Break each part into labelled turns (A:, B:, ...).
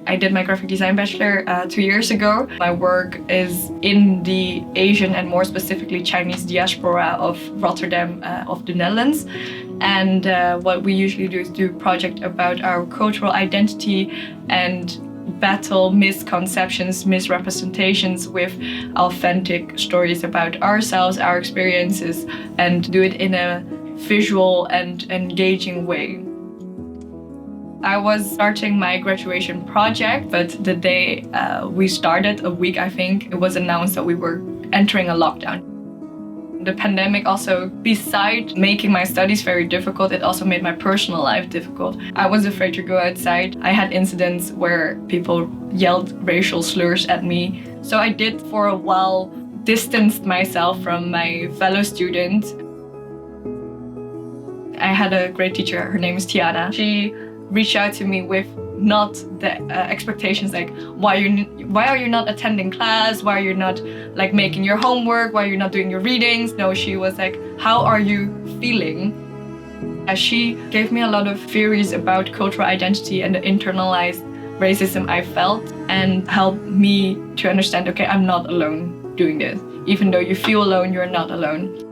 A: I did my graphic design bachelor 2 years ago. My work is in the Asian and more specifically Chinese diaspora of Rotterdam, of the Netherlands. And what we usually do is do a project about our cultural identity and battle misconceptions, misrepresentations with authentic stories about ourselves, our experiences, and do it in a visual and engaging way. I was starting my graduation project, but the day we started, a week I think, it was announced that we were entering a lockdown. The pandemic also, besides making my studies very difficult, it also made my personal life difficult. I was afraid to go outside. I had incidents where people yelled racial slurs at me. So I did for a while distanced myself from my fellow students. I had a great teacher, her name is Tiana. She reached out to me with not the expectations like why are you not attending class, why are you not like making your homework, why are you not doing your readings. No, she was like, how are you feeling? She gave me a lot of theories about cultural identity and the internalized racism I felt, and helped me to understand, okay, I'm not alone doing this. Even though you feel alone, you're not alone.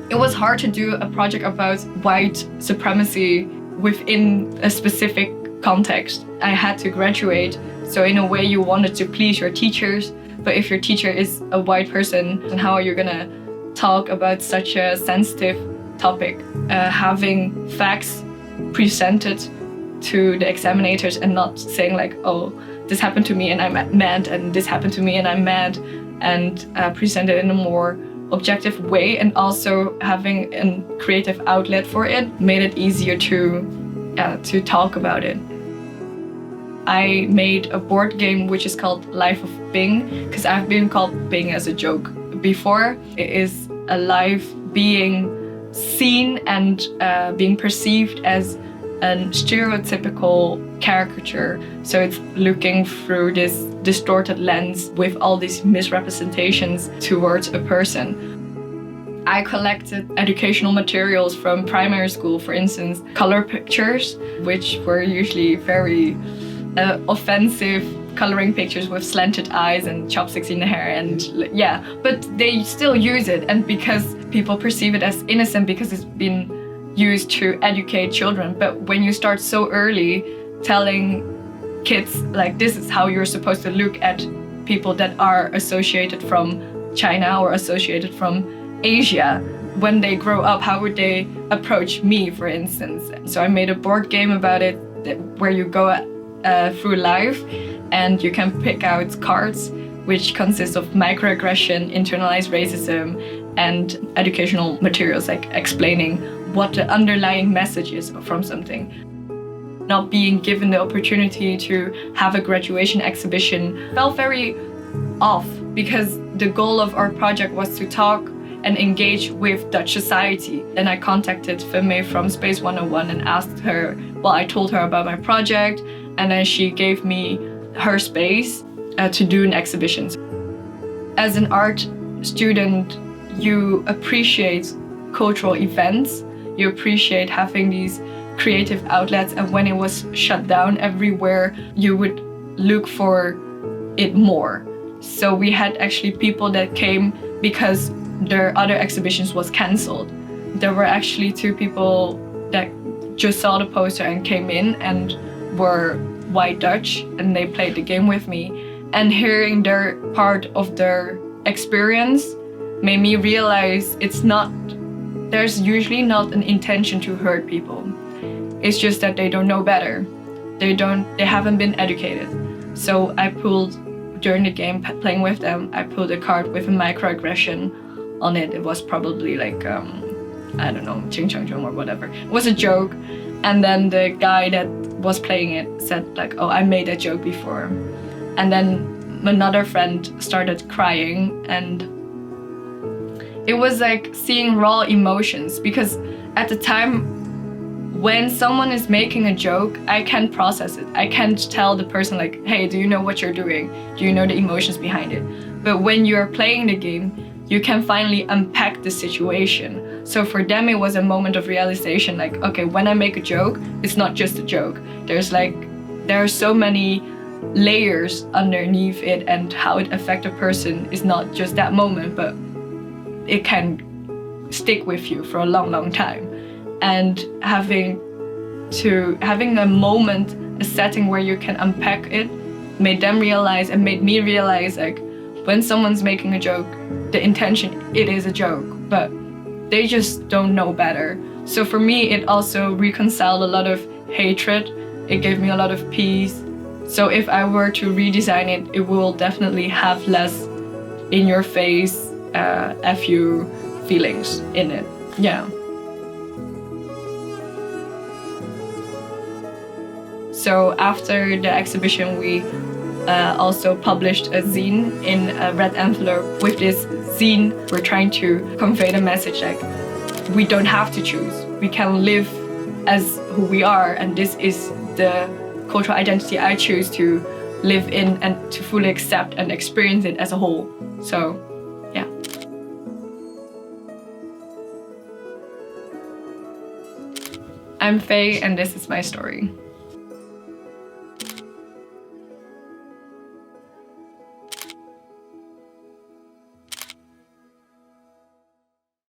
A: It was hard to do a project about white supremacy within a specific context. I had to graduate, so in a way you wanted to please your teachers, but if your teacher is a white person, then how are you gonna talk about such a sensitive topic? Having facts presented to the examinators and not saying like, oh, this happened to me and I'm mad, and this happened to me and I'm mad, and present it in a more objective way, and also having a creative outlet for it made it easier to talk about it. I made a board game which is called Life of Bing, because I've been called Bing as a joke before. It is a life being seen and being perceived as a stereotypical caricature. So it's looking through this distorted lens with all these misrepresentations towards a person. I collected educational materials from primary school, for instance, color pictures, which were usually very offensive coloring pictures with slanted eyes and chopsticks in the hair, and yeah, but they still use it, and because people perceive it as innocent because it's been used to educate children. But when you start so early telling kids like this is how you're supposed to look at people that are associated from China or associated from Asia, when they grow up, how would they approach me, for instance? So I made a board game about it where you go through life and you can pick out cards which consist of microaggression, internalized racism, and educational materials like explaining what the underlying message is from something. Not being given the opportunity to have a graduation exhibition felt very off, because the goal of our project was to talk and engage with Dutch society. Then I contacted Femme from Space 101 and asked her, well, I told her about my project, and then she gave me her space to do an exhibition. As an art student, you appreciate cultural events, you appreciate having these creative outlets, and when it was shut down everywhere, you would look for it more. So we had actually people that came because their other exhibitions was cancelled. There were actually 2 people that just saw the poster and came in and were white Dutch, and they played the game with me. And hearing their part of their experience made me realize there's usually not an intention to hurt people. It's just that they don't know better. They haven't been educated. So I pulled, during the game, playing with them, I pulled a card with a microaggression on it. It was probably like, I don't know, ching chong chong or whatever. It was a joke. And then the guy that was playing it said like, oh, I made that joke before. And then another friend started crying, and it was like seeing raw emotions, because at the time when someone is making a joke, I can't process it. I can't tell the person like, hey, do you know what you're doing? Do you know the emotions behind it? But when you're playing the game, you can finally unpack the situation. So for them, it was a moment of realization, like, okay, when I make a joke, it's not just a joke. There's like there are so many layers underneath it, and how it affects a person is not just that moment, but it can stick with you for a long time. And having a moment, a setting where you can unpack it, made them realize and made me realize, like, when someone's making a joke, the intention, it is a joke, but they just don't know better. So for me, it also reconciled a lot of hatred. It gave me a lot of peace. So if I were to redesign it, it will definitely have less in your face FU feelings in it. Yeah. So after the exhibition, we also published a zine in a red envelope. With this zine, we're trying to convey the message like, we don't have to choose. We can live as who we are, and this is the cultural identity I choose to live in and to fully accept and experience it as a whole. So, yeah. I'm Faye, and this is my story.